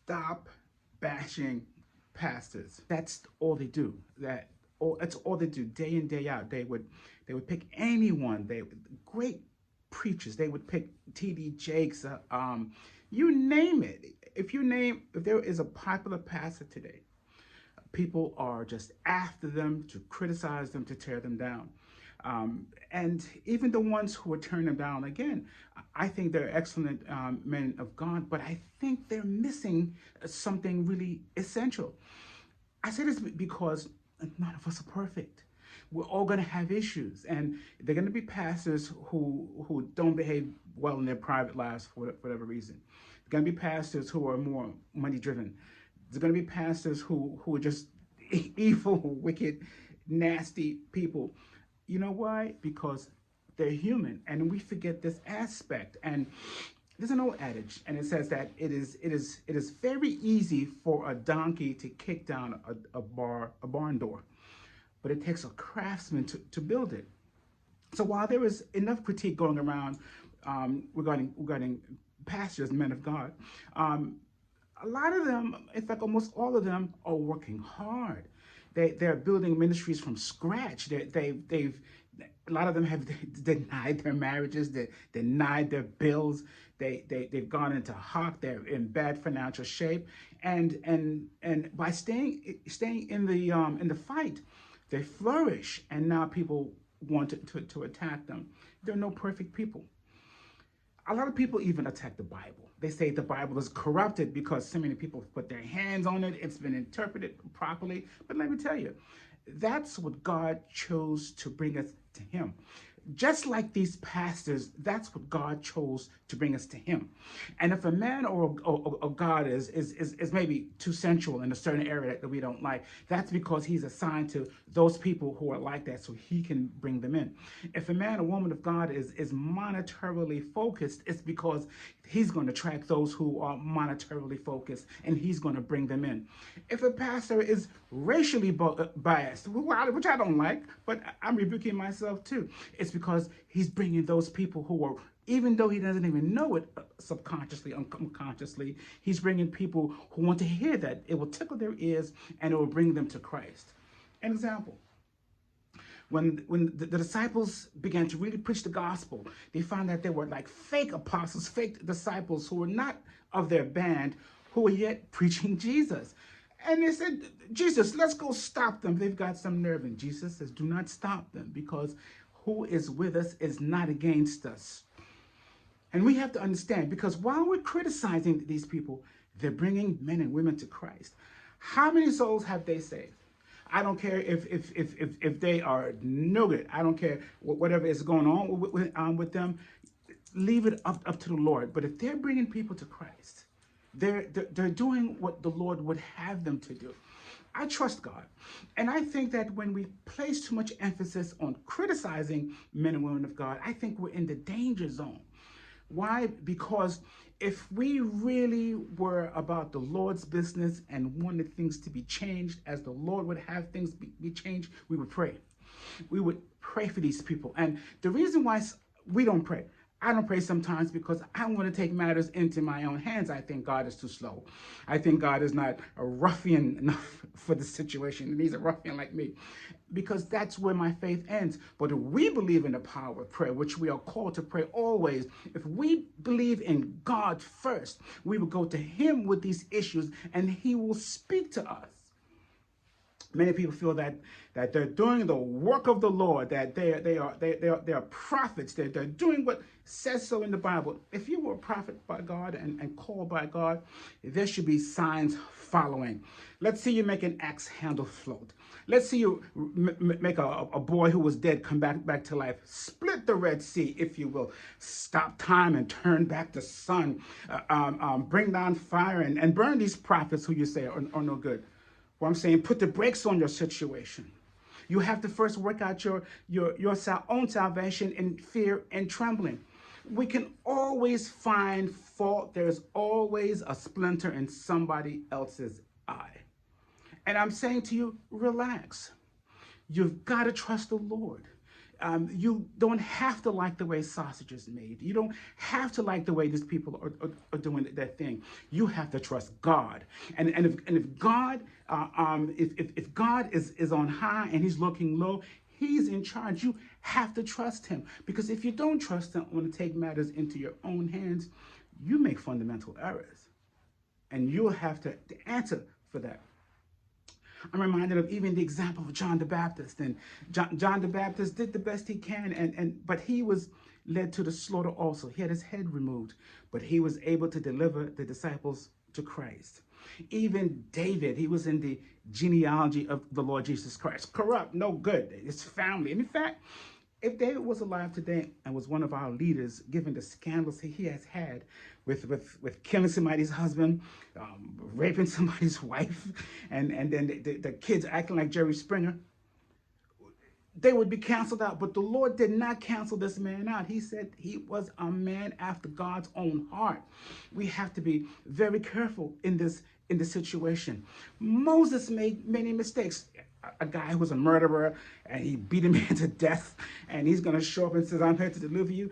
stop bashing pastors. That's all they do. That's all they do day in, day out. They would pick anyone. They great preachers. They would pick T.D. Jakes. You name it. If there is a popular pastor today, people are just after them to criticize them, to tear them down. And even the ones who are turning them down, again, I think they're excellent men of God, but I think they're missing something really essential. I say this because none of us are perfect. We're all going to have issues, and they're going to be pastors who don't behave well in their private lives for whatever reason. They're going to be pastors who are more money driven. There's going to be pastors who are just evil, wicked, nasty people. You know why? Because they're human, and we forget this aspect. And there's an old adage, and it says that it is very easy for a donkey to kick down a barn door, but it takes a craftsman to build it. So while there is enough critique going around regarding pastors, men of God, a lot of them, in fact, almost all of them, are working hard. They're building ministries from scratch. They've a lot of them have denied their marriages, they denied their bills. They've gone into hock. They're in bad financial shape, and by staying in the fight, they flourish. And now people want to attack them. There are no perfect people. A lot of people even attack the Bible. They say the Bible is corrupted because so many people put their hands on it. It's been interpreted properly. But let me tell you, that's what God chose to bring us to Him. Just like these pastors, that's what God chose to bring us to Him. And if a man or God is maybe too sensual in a certain area that we don't like, that's because He's assigned to those people who are like that, so He can bring them in. If a man or woman of God is monetarily focused, it's because He's going to attract those who are monetarily focused, and He's going to bring them in. If a pastor is racially biased, which I don't like, but I'm rebuking myself too, it's because he's bringing those people who are, even though he doesn't even know it subconsciously, unconsciously, he's bringing people who want to hear that. It will tickle their ears and it will bring them to Christ. An example. When the disciples began to really preach the gospel, they found that there were like fake apostles, fake disciples who were not of their band, who were yet preaching Jesus. And they said, Jesus, let's go stop them. They've got some nerve. And Jesus says, do not stop them, because who is with us is not against us. And we have to understand, because while we're criticizing these people, they're bringing men and women to Christ. How many souls have they saved? I don't care if they are no good. I don't care whatever is going on with them. Leave it up to the Lord. But if they're bringing people to Christ, they're doing what the Lord would have them to do. I trust God. And I think that when we place too much emphasis on criticizing men and women of God, I think we're in the danger zone. Why? Because if we really were about the Lord's business and wanted things to be changed as the Lord would have things be changed, we would pray. We would pray for these people. And the reason why we don't pray, I don't pray sometimes because I want to take matters into my own hands. I think God is too slow. I think God is not a ruffian enough for the situation. And He's a ruffian like me, because that's where my faith ends. But if we believe in the power of prayer, which we are called to pray always, if we believe in God first, we will go to Him with these issues and He will speak to us. Many people feel that they're doing the work of the Lord, that they are prophets, they're doing what says so in the Bible. If you were a prophet by God and called by God, there should be signs following. Let's see you make an axe handle float. Let's see you make a boy who was dead come back to life. Split the Red Sea, if you will. Stop time and turn back the sun. Bring down fire and burn these prophets who you say are no good. Well, I'm saying put the brakes on your situation. You have to first work out your own salvation in fear and trembling. We can always find fault. There's always a splinter in somebody else's eye. And I'm saying to you, relax. You've got to trust the Lord. You don't have to like the way sausage is made. You don't have to like the way these people are doing their thing. You have to trust God. And if God, if God is on high and he's looking low, he's in charge. You have to trust him. Because if you don't trust him, want to take matters into your own hands, you make fundamental errors. And you'll have to answer for that. I'm reminded of even the example of John the Baptist. And John the Baptist did the best he can, but he was led to the slaughter also. He had his head removed, but he was able to deliver the disciples to Christ. Even David, he was in the genealogy of the Lord Jesus Christ. Corrupt, no good. His family. And in fact, if David was alive today and was one of our leaders, given the scandals he has had with killing somebody's husband, raping somebody's wife, and then the kids acting like Jerry Springer, they would be canceled out. But the Lord did not cancel this man out. He said he was a man after God's own heart. We have to be very careful in this situation. Moses made many mistakes. A guy who was a murderer and he beat a man to death, and he's going to show up and says, I'm here to deliver you.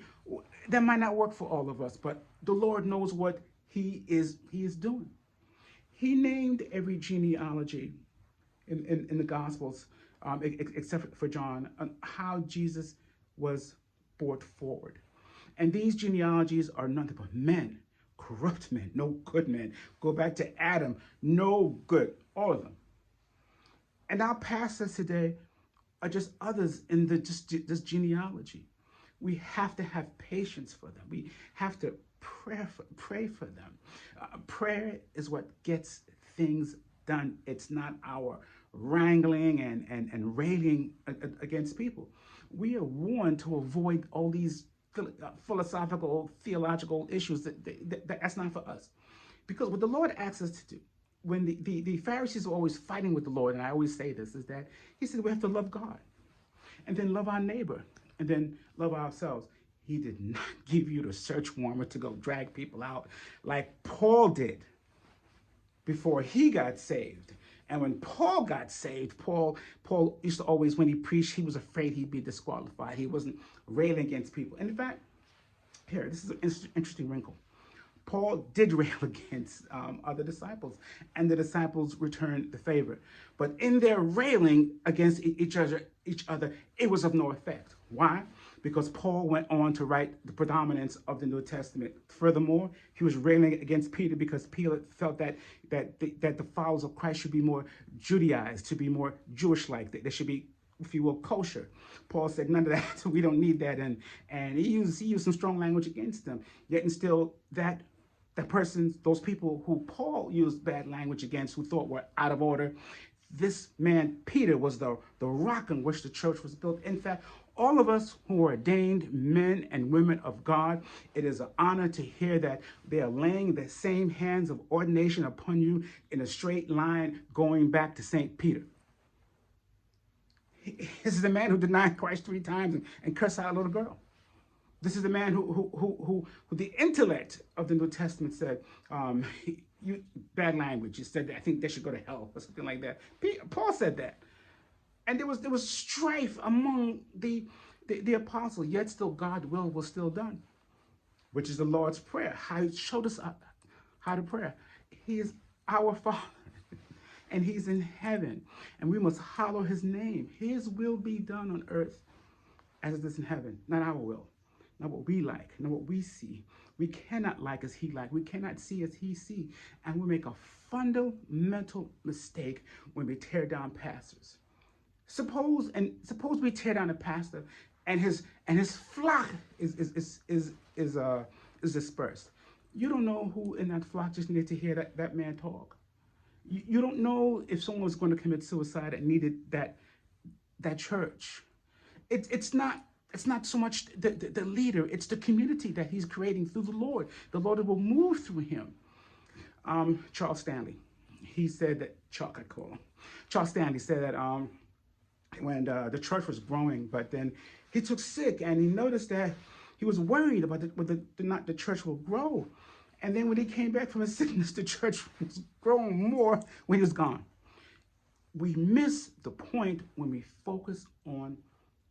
That might not work for all of us, but the Lord knows what he is doing. He named every genealogy in the Gospels, except for John, on how Jesus was brought forward. And these genealogies are nothing but men, corrupt men, no good men. Go back to Adam, no good, all of them. And our pastors today are just others in this genealogy. We have to have patience for them. We have to pray for them. Prayer is what gets things done. It's not our wrangling and railing against people. We are warned to avoid all these philosophical, theological issues. That's not for us. Because what the Lord asks us to do, when the Pharisees were always fighting with the Lord, and I always say this, is that he said we have to love God, and then love our neighbor, and then love ourselves. He did not give you the search warrant to go drag people out like Paul did before he got saved. And when Paul got saved, Paul used to always, when he preached, he was afraid he'd be disqualified. He wasn't railing against people. And in fact, here, this is an interesting wrinkle. Paul did rail against other disciples, and the disciples returned the favor. But in their railing against each other, it was of no effect. Why? Because Paul went on to write the predominance of the New Testament. Furthermore, he was railing against Peter because Peter felt that the followers of Christ should be more Judaized, to be more Jewish-like. They should be, if you will, kosher. Paul said, none of that. We don't need that. And he used some strong language against them. Yet and still, those people who Paul used bad language against, who thought were out of order, this man, Peter, was the rock on which the church was built. In fact, all of us who are ordained men and women of God, it is an honor to hear that they are laying the same hands of ordination upon you in a straight line going back to St. Peter. This is the man who denied Christ 3 times and cursed out a little girl. This is the man who the intellect of the New Testament said, bad language. He said, I think they should go to hell or something like that. Paul said that. And there was strife among the apostles, yet still God's will was still done, which is the Lord's Prayer. How he showed us how to pray. He is our Father, and he's in heaven, and we must hallow his name. His will be done on earth as it is in heaven, not our will, not what we like, not what we see. We cannot like as he like. We cannot see as he see. And we make a fundamental mistake when we tear down pastors. Suppose we tear down a pastor and his flock is dispersed. You don't know who in that flock just needed to hear that man talk. You don't know if someone was going to commit suicide and needed that church. It's not so much the leader, it's the community that he's creating through the Lord. The Lord will move through him. Charles Stanley, he said that, Chuck I call him. Charles Stanley said that when the church was growing, but then he took sick and he noticed that he was worried about whether or not the church will grow. And then when he came back from his sickness, the church was growing more when he was gone. We miss the point when we focus on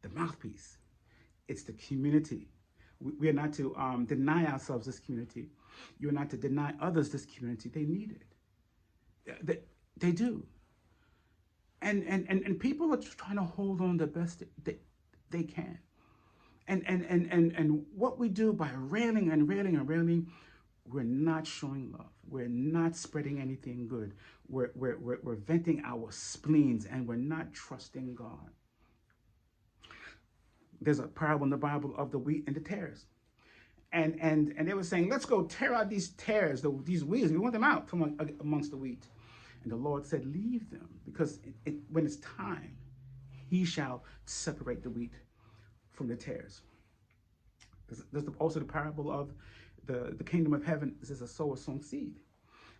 the mouthpiece. It's the community. We are not to deny ourselves this community. You're not to deny others this community. They need it. They do. And people are trying to hold on the best they can. And what we do by railing and railing and railing, we're not showing love. We're not spreading anything good. We're venting our spleens, and we're not trusting God. There's a parable in the Bible of the wheat and the tares. And they were saying, let's go tear out these tares, these weeds. We want them out from amongst the wheat. And the Lord said, leave them, because when it's time, he shall separate the wheat from the tares. There's also the parable of the kingdom of heaven. This is a sower sowing seed.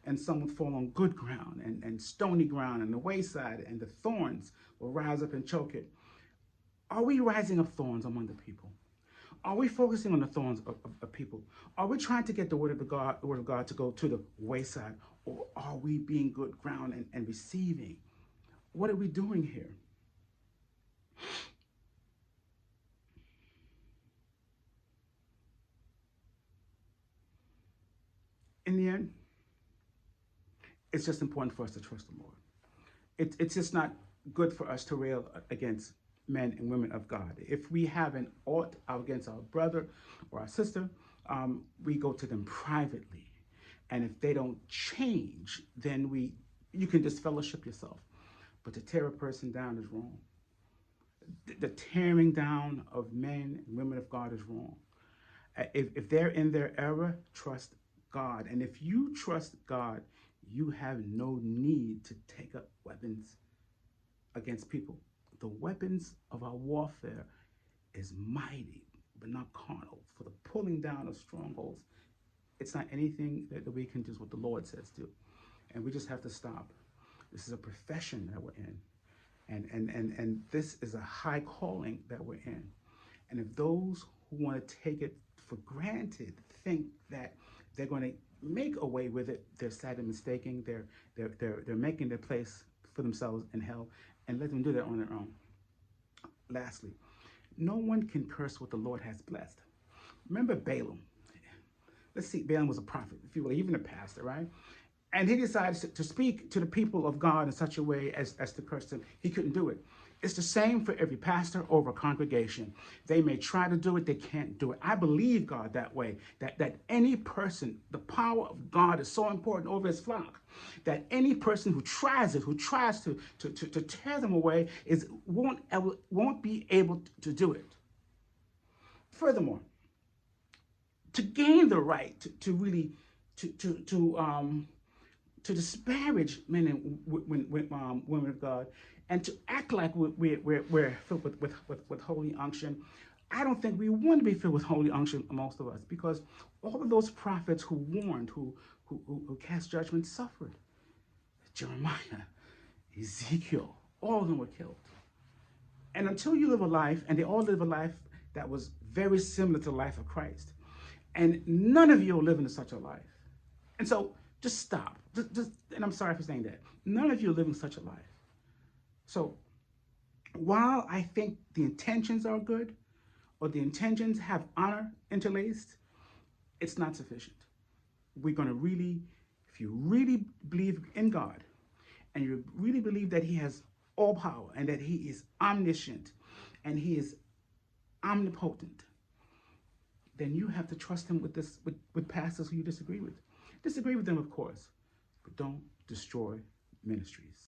And some would fall on good ground and stony ground and the wayside, and the thorns will rise up and choke it. Are we rising up thorns among the people? Are we focusing on the thorns of people? Are we trying to get the word of God to go to the wayside? Or are we being good ground and receiving? What are we doing here? In the end, it's just important for us to trust the Lord. It's just not good for us to rail against men and women of God. If we have an ought against our brother or our sister, we go to them privately. And if they don't change, then you can just fellowship yourself. But to tear a person down is wrong. The tearing down of men and women of God is wrong. If they're in their error, trust God. And if you trust God, you have no need to take up weapons against people. The weapons of our warfare is mighty, but not carnal, for the pulling down of strongholds. It's not anything that we can do, is what the Lord says do. And we just have to stop. This is a profession that we're in. And this is a high calling that we're in. And if those who want to take it for granted think that they're going to make away with it, they're sadly mistaken. They're making their place for themselves in hell, and let them do that on their own. Lastly, no one can curse what the Lord has blessed. Remember Balaam. Let's see, Balaam was a prophet, if you will, even a pastor, right? And he decided to speak to the people of God in such a way as to curse them. He couldn't do it. It's the same for every pastor over a congregation. They may try to do it, they can't do it. I believe God that way, that any person, the power of God is so important over his flock, that any person who tries it, who tries to tear them away, won't be able to do it. Furthermore, to gain the right to really to disparage men and women of God, and to act like we're filled with holy unction, I don't think we want to be filled with holy unction, most of us, because all of those prophets who warned, who cast judgment, suffered. Jeremiah, Ezekiel, all of them were killed. And until you live a life, and they all live a life that was very similar to the life of Christ, and none of you are living such a life. And so just stop. And I'm sorry for saying that. None of you are living such a life. So while I think the intentions are good, or the intentions have honor interlaced, it's not sufficient. We're going to really, if you really believe in God, and you really believe that he has all power, and that he is omniscient, and he is omnipotent, then you have to trust him with pastors who you disagree with. Disagree with them, of course, but don't destroy ministries.